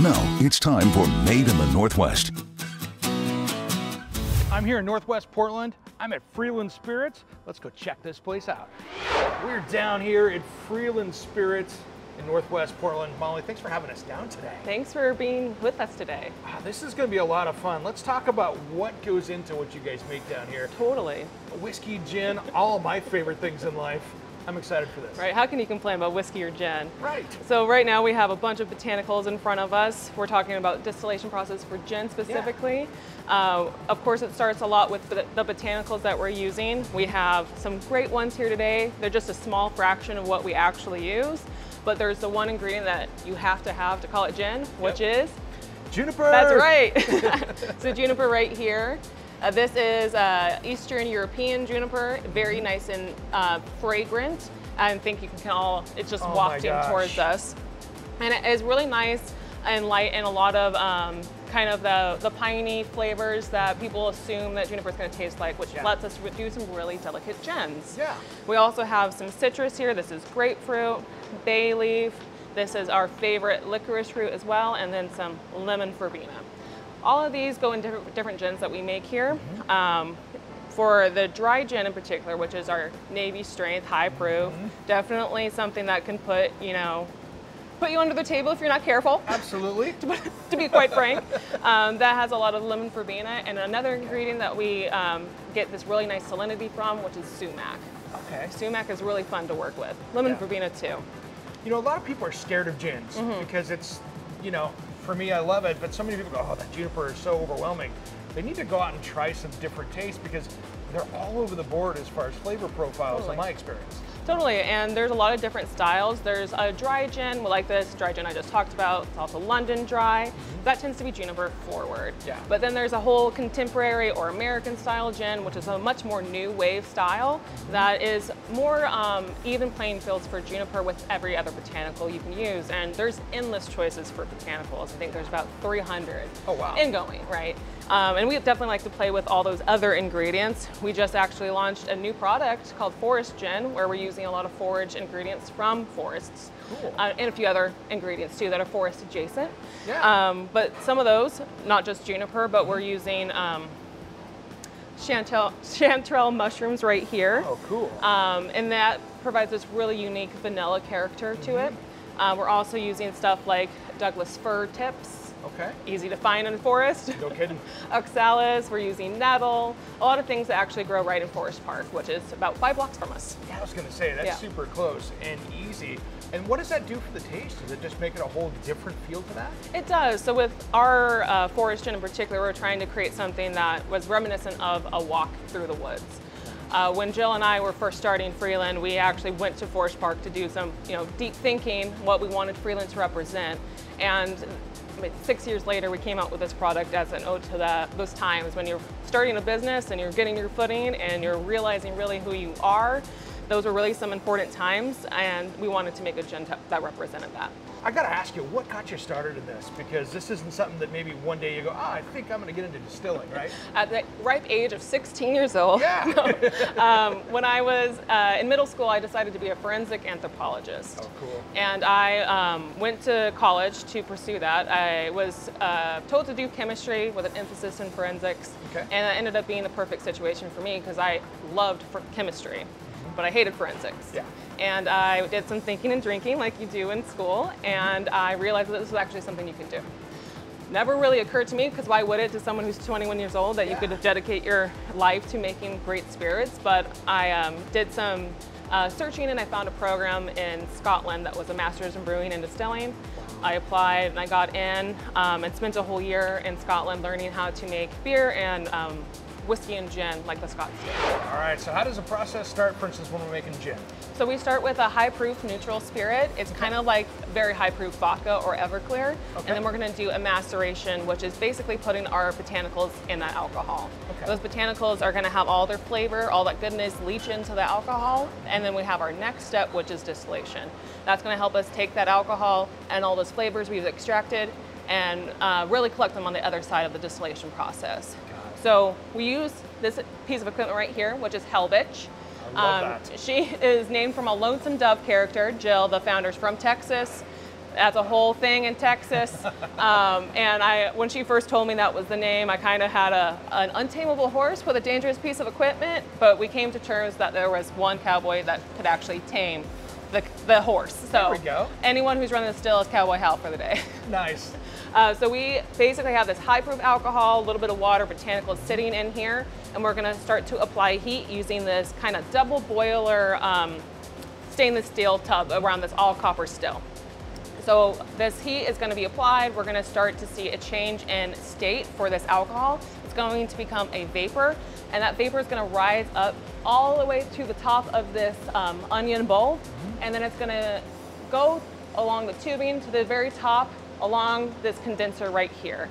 Now it's time for Made in the Northwest. I'm here in Northwest Portland. I'm at Freeland Spirits. Let's go check this place out. We're down here at Freeland Spirits in Northwest Portland. Molly, thanks for having us down today. Thanks for being with us today. This is going to be a lot of fun. Let's talk about what goes into what you guys make down here. Totally. Whiskey, gin, all of my favorite things in life. I'm excited for this. Right, how can you complain about whiskey or gin? Right. So right now we have a bunch of botanicals in front of us. We're talking about distillation process for gin specifically. Yeah. Of course, it starts a lot with the botanicals that we're using. We have some great ones here today. They're just a small fraction of what we actually use, but there's the one ingredient that you have to call it gin, which is? Juniper! That's right. So juniper right here. This is Eastern European juniper, very nice and fragrant. I think you can all, it's just wafting towards us. And it is really nice and light and a lot of kind of the piney flavors that people assume that juniper is going to taste like, which lets us do some really delicate gins. Yeah. We also have some citrus here. This is grapefruit, bay leaf. This is our favorite licorice root as well, and then some lemon verbena. All of these go in different gins that we make here. For the dry gin in particular, which is our Navy strength, high proof, definitely something that can put you under the table if you're not careful. Absolutely. To be quite frank. That has a lot of lemon verbena, and another ingredient that we get this really nice salinity from, which is sumac. Okay. Sumac is really fun to work with. Lemon verbena too. You know, a lot of people are scared of gins because it's, for me, I love it, but so many people go, oh, that juniper is so overwhelming. They need to go out and try some different tastes because they're all over the board as far as flavor profiles in my experience. Totally, and there's a lot of different styles. There's a dry gin, like this dry gin I just talked about. It's also London dry. That tends to be juniper forward. Yeah. But then there's a whole contemporary or American style gin, which is a much more new wave style that is more even playing fields for juniper with every other botanical you can use. And there's endless choices for botanicals. I think there's about 300 ingoing, right? And we definitely like to play with all those other ingredients. We just actually launched a new product called Forest Gin, where we're using a lot of forage ingredients from forests. Cool. And a few other ingredients too that are forest adjacent. Yeah. But some of those, not just juniper, but we're using chanterelle mushrooms right here. Oh, cool. And that provides this really unique vanilla character to it. We're also using stuff like Douglas fir tips. Okay. Easy to find in the forest. No kidding. Oxalis, we're using nettle, a lot of things that actually grow right in Forest Park, which is about 5 blocks from us. Yeah, I was going to say, that's super close and easy. And what does that do for the taste? Does it just make it a whole different feel to that? It does. So with our Forest Gin in particular, we're trying to create something that was reminiscent of a walk through the woods. When Jill and I were first starting Freeland, we actually went to Forest Park to do some deep thinking, what we wanted Freeland to represent. And 6 years later, we came out with this product as an ode to those times when you're starting a business and you're getting your footing and you're realizing really who you are. Those were really some important times, and we wanted to make a gin that represented that. I gotta ask you, what got you started in this? Because this isn't something that maybe one day you go, I think I'm gonna get into distilling, right? At the ripe age of 16 years old. Yeah. When I was in middle school, I decided to be a forensic anthropologist. Oh, cool. And I went to college to pursue that. I was told to do chemistry with an emphasis in forensics. Okay. And it ended up being the perfect situation for me because I loved chemistry, but I hated forensics. Yeah. And I did some thinking and drinking like you do in school, and I realized that this was actually something you can do. Never really occurred to me, because why would it to someone who's 21 years old, that you could dedicate your life to making great spirits, but I did some searching and I found a program in Scotland that was a master's in brewing and distilling. I applied and I got in and spent a whole year in Scotland learning how to make beer and whiskey and gin like the Scots do. All right, so how does the process start, for instance, when we're making gin? So we start with a high proof neutral spirit. It's kind of like very high proof vodka or Everclear. And then we're gonna do a maceration, which is basically putting our botanicals in that alcohol. Those botanicals are gonna have all their flavor, all that goodness leach into the alcohol. And then we have our next step, which is distillation. That's gonna help us take that alcohol and all those flavors we've extracted and really collect them on the other side of the distillation process. So we use this piece of equipment right here, which is Hellbitch. I love that. She is named from a Lonesome Dove character. Jill, the founder's from Texas, That's a whole thing in Texas. And when she first told me that was the name, I kind of had an untamable horse with a dangerous piece of equipment, but we came to terms that there was one cowboy that could actually tame the horse. So there we go. Anyone who's running the still is Cowboy Hal for the day. Nice. So we basically have this high-proof alcohol, a little bit of water, botanicals sitting in here, and we're going to start to apply heat using this kind of double boiler stainless steel tub around this all copper still. So this heat is going to be applied. We're going to start to see a change in state for this alcohol. It's going to become a vapor, and that vapor is going to rise up all the way to the top of this onion bowl, and then it's going to go along the tubing to the very top along this condenser right here.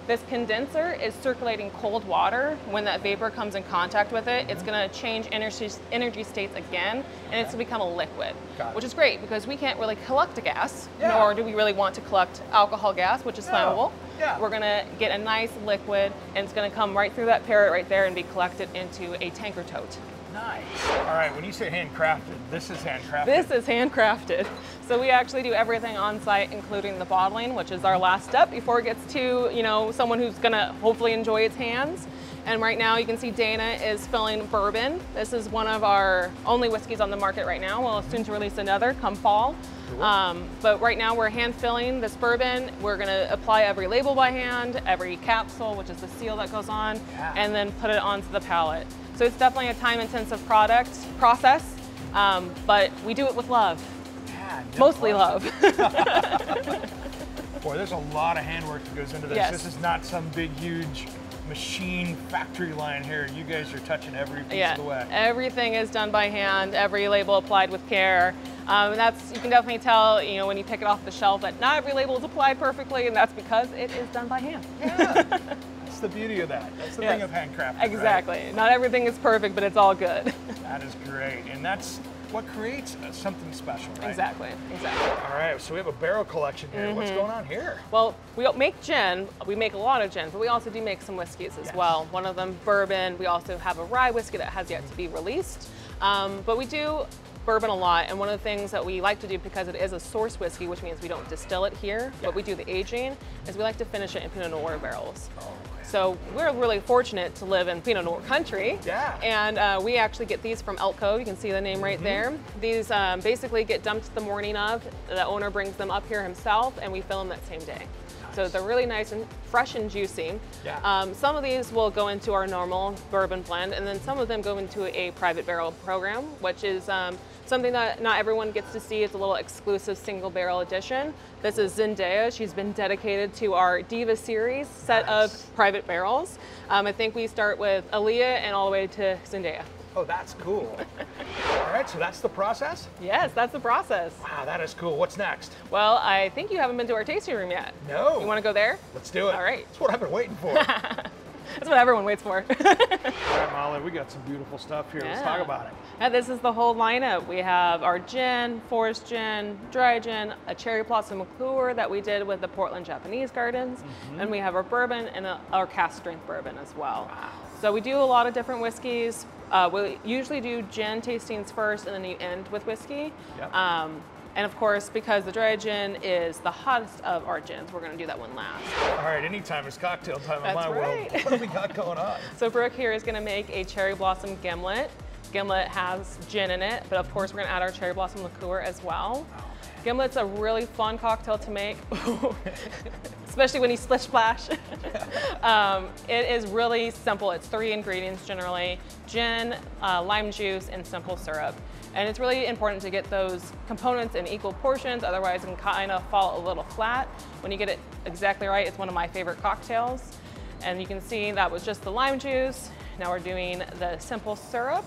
This condenser is circulating cold water. When that vapor comes in contact with it, it's going to change energy states again, and it's going to become a liquid, which is great because we can't really collect a gas, nor do we really want to collect alcohol gas, which is flammable. We're going to get a nice liquid, and it's going to come right through that parrot right there and be collected into a tanker tote. Nice. All right, when you say handcrafted, this is handcrafted. This is handcrafted. So we actually do everything on site, including the bottling, which is our last step before it gets to, someone who's gonna hopefully enjoy its hands. And right now you can see Dana is filling bourbon. This is one of our only whiskeys on the market right now. We'll soon to release another come fall. But right now we're hand filling this bourbon. We're gonna apply every label by hand, every capsule, which is the seal that goes on, and then put it onto the palate. So it's definitely a time-intensive process, but we do it with love. Mostly love. Boy, there's a lot of handwork that goes into this. This is not some big, huge machine factory line here. You guys are touching every piece of the way. Everything is done by hand, every label applied with care. You can definitely tell, when you pick it off the shelf that not every label is applied perfectly, and that's because it is done by hand. That's the beauty of that. That's the thing of handcrafting. Exactly. Right? Not everything is perfect, but it's all good. That is great, and that's what creates something special, right? Exactly. All right, so we have a barrel collection here. What's going on here? Well, we make gin. We make a lot of gin, but we also do make some whiskeys as well. One of them, bourbon. We also have a rye whiskey that has yet to be released. But we do bourbon a lot, and one of the things that we like to do, because it is a source whiskey, which means we don't distill it here, but we do the aging, is we like to finish it in Pinot Noir barrels. So we're really fortunate to live in Pinot Noir country. And we actually get these from Elko. You can see the name right there. These basically get dumped the morning of. The owner brings them up here himself, and we fill them that same day. So they're really nice and fresh and juicy. Some of these will go into our normal bourbon blend, and then some of them go into a private barrel program, which is something that not everyone gets to see. It's a little exclusive single barrel edition. This is Zendaya. She's been dedicated to our Diva series set of private barrels. I think we start with Aaliyah and all the way to Zendaya. Oh, that's cool. All right, so that's the process? Yes, that's the process. Wow, that is cool. What's next? Well, I think you haven't been to our tasting room yet. No. You want to go there? Let's do it. All right. That's what I've been waiting for. That's what everyone waits for. All right, Molly, we got some beautiful stuff here. Let's talk about it. This is the whole lineup. We have our gin, forest gin, dry gin, a cherry blossom liqueur that we did with the Portland Japanese Gardens, and we have our bourbon and our cask strength bourbon as well. Wow. So we do a lot of different whiskeys. We usually do gin tastings first, and then you end with whiskey. And of course, because the dry gin is the hottest of our gins, we're going to do that one last. All right, anytime is cocktail time in my That's world. What do we got going on? So Brooke here is going to make a cherry blossom gimlet. Gimlet has gin in it, but of course we're going to add our cherry blossom liqueur as well. Gimlet's a really fun cocktail to make, especially when you splish splash. It is really simple. It's 3 ingredients generally: gin, lime juice, and simple syrup. And it's really important to get those components in equal portions, otherwise it can kind of fall a little flat. When you get it exactly right, it's one of my favorite cocktails. And you can see that was just the lime juice. Now we're doing the simple syrup.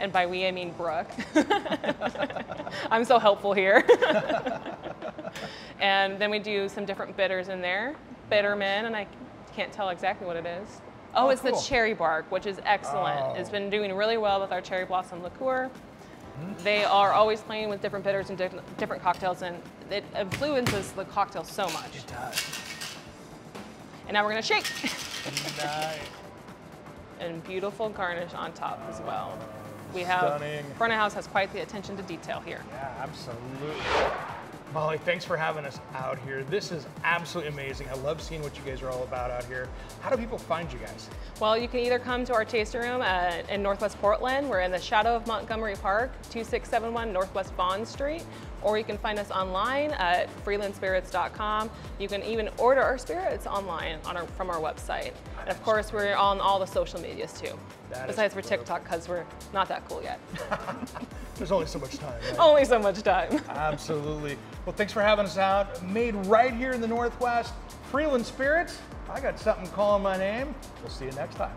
And by we, I mean Brooke. I'm so helpful here. And then we do some different bitters in there. Bitterman, and I can't tell exactly what it is. Oh, it's cool. The cherry bark, which is excellent. It's been doing really well with our cherry blossom liqueur. They are always playing with different bitters and different cocktails, and it influences the cocktail so much. It does. And now we're gonna shake. Nice. And beautiful garnish on top as well. We have, front of house has quite the attention to detail here. Yeah, absolutely. Molly, thanks for having us out here. This is absolutely amazing. I love seeing what you guys are all about out here. How do people find you guys? Well, you can either come to our tasting room in Northwest Portland. We're in the shadow of Montgomery Park, 2671 Northwest Vaughn Street, or you can find us online at freelandspirits.com. You can even order our spirits online from our website. And of course, we're on all the social medias too. Besides for TikTok, because we're not that cool yet. There's only so much time, right? Only so much time. Absolutely. Well, thanks for having us out. Made right here in the Northwest. Freeland Spirits. I got something calling my name. We'll see you next time.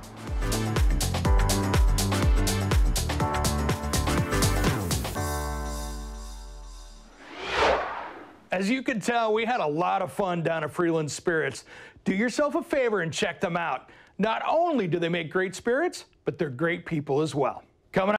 As you can tell, we had a lot of fun down at Freeland Spirits. Do yourself a favor and check them out. Not only do they make great spirits, but they're great people as well.